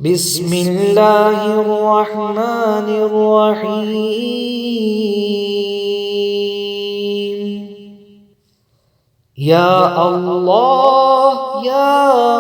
بسم الله الرحمن الرحيم. يا الله يا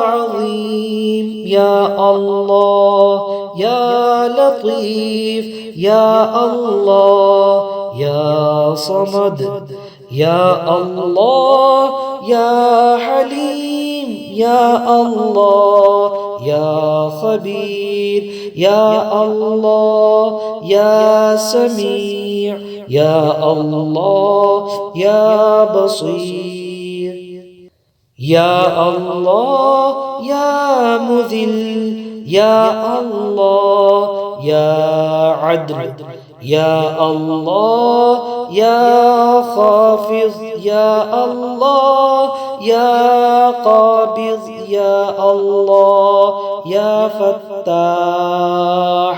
عظيم، يا الله يا لطيف، يا الله يا صمد، يا الله يا حليم، يا الله يا خبير، يا الله يا سميع، يا الله يا بصير، يا الله يا مذل، يا الله يا عدل، يا الله يا خافض، يا الله يا قابض، يا الله يا فتاح.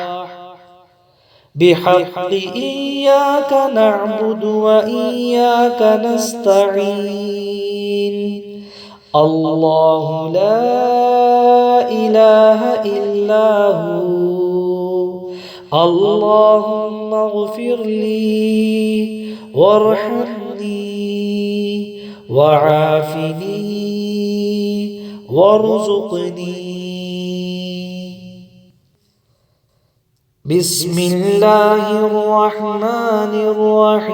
بحق إياك نعبد وإياك نستعين. الله لا إله إلا هو. اللهم اغفر لي وارحمني وعافني وارزقني. بسم الله الرحمن الرحيم.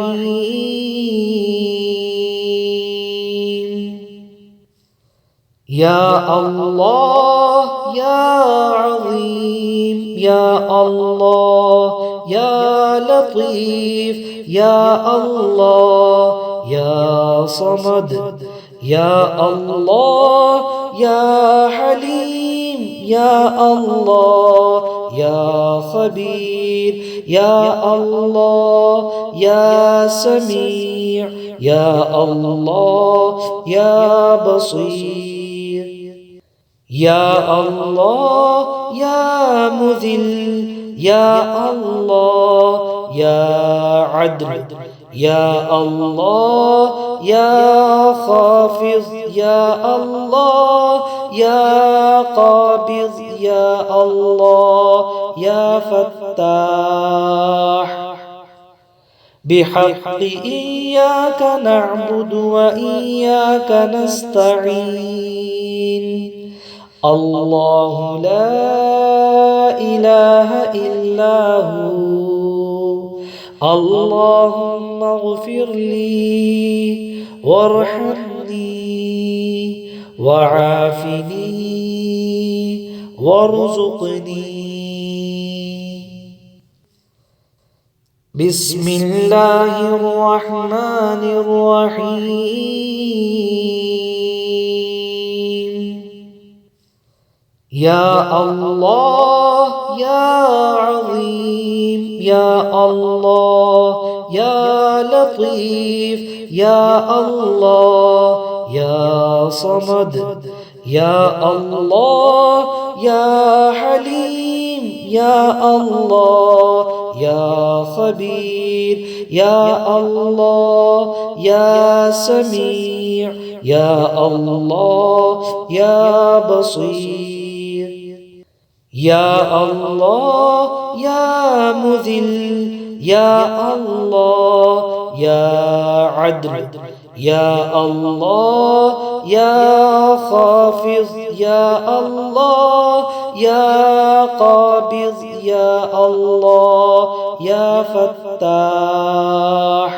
يا الله يا عظيم، يا الله يا لطيف، يا الله يا صمد، يا الله يا حليم، يا الله يا خبير، يا الله يا سميع، يا الله يا بصير، يا الله يا مذل، يا الله يا عدل، يا الله يا خافض، يا الله يا قابض، يا الله يا فتاح. بحق إياك نعبد وإياك نستعين. الله لا إله إلا هو. اللهم اغفر لي وارحمني وعافني وارزقني. بسم الله الرحمن الرحيم. يا الله يا عظيم، يا الله يا لطيف، يا الله يا صمد، يا الله يا حليم، يا الله يا خبير، يا الله يا سميع، يا الله يا بصير، يا الله يا مذل، يا الله يا عدل، يا الله يا خافض، يا الله يا قابض، يا الله يا فتاح.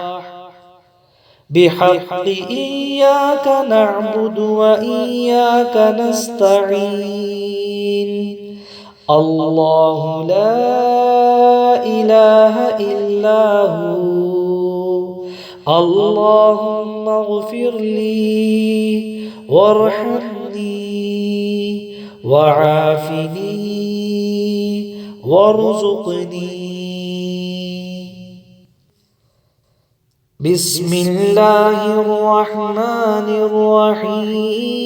بحق إياك نعبد وإياك نستعين. الله لا إله إلا هو. اللهم اغفر لي وارحمني وعافني وارزقني. بسم الله الرحمن الرحيم.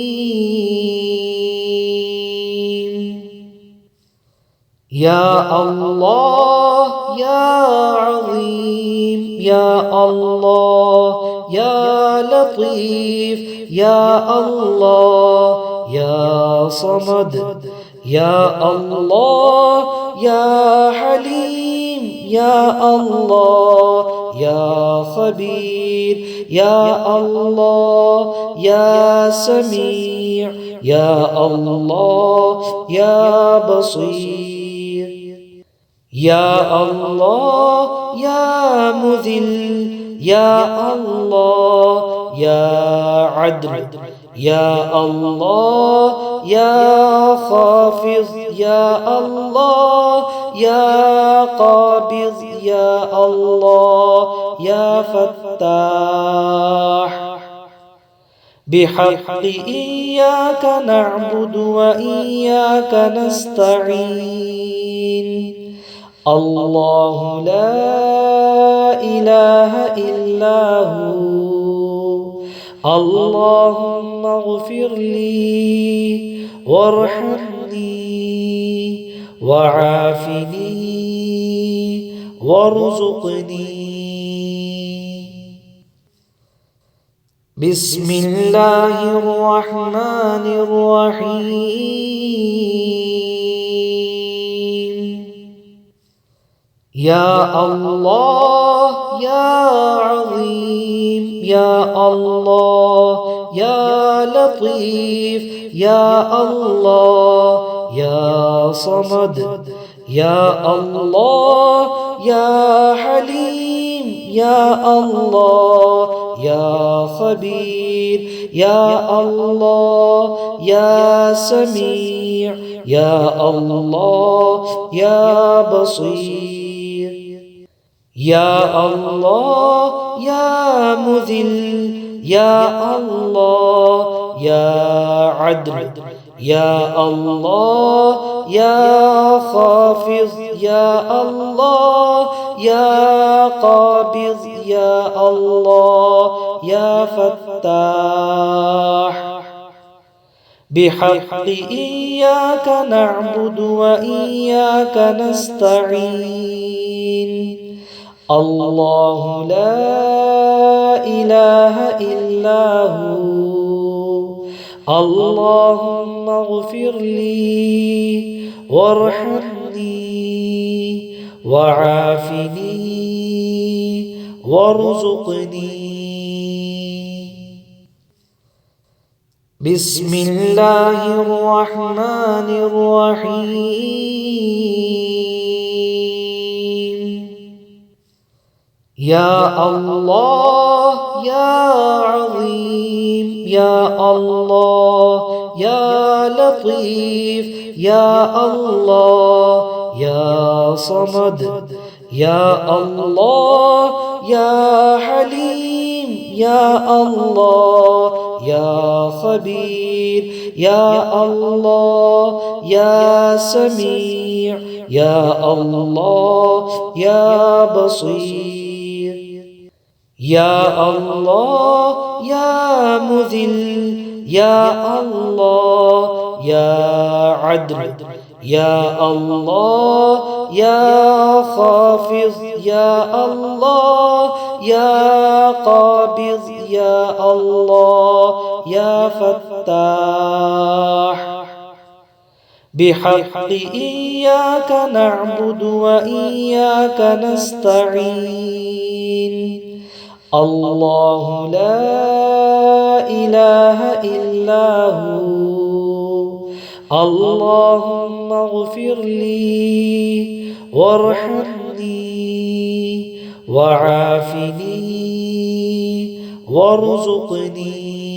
يا الله يا عظيم، يا الله يا لطيف، يا الله يا صمد، يا الله يا حليم يا الله يا خبير يا الله يا سميع يا الله يا بصير يا الله يا مذل يا الله يا عدل يا الله يا خافض يا الله يا قابض يا الله يا فتاح بحق إياك نعبد وإياك نستعين الله لا إله إلا هو اللهم اغفر لي وارحمني وعافني وارزقني. بسم الله الرحمن الرحيم. يا الله يا عظيم يا الله يا لطيف يا الله يا صمد يا الله يا حليم يا الله يا خبير يا الله يا سميع يا الله يا بصير يا الله يا مذل يا الله يا عدل يا الله يا خافض يا الله يا قابض يا الله يا فتاح بحق إياك نعبد وإياك نستعين الله لا إله إلا هو اللهم اغفر لي وارحمني وعافني وارزقني. بسم الله الرحمن الرحيم. يا الله يا عظيم يا الله يا لطيف يا الله يا صمد يا الله يا حليم يا الله يا خبير يا الله يا سميع يا الله يا بصير يا الله يا مذل يا الله يا عدل يا الله يا خافض يا الله يا قابض يا الله يا فتاح بحق إياك نعبد وإياك نستعين الله لا إله إلا هو اللهم اغفر لي وارحمني وعافني وارزقني.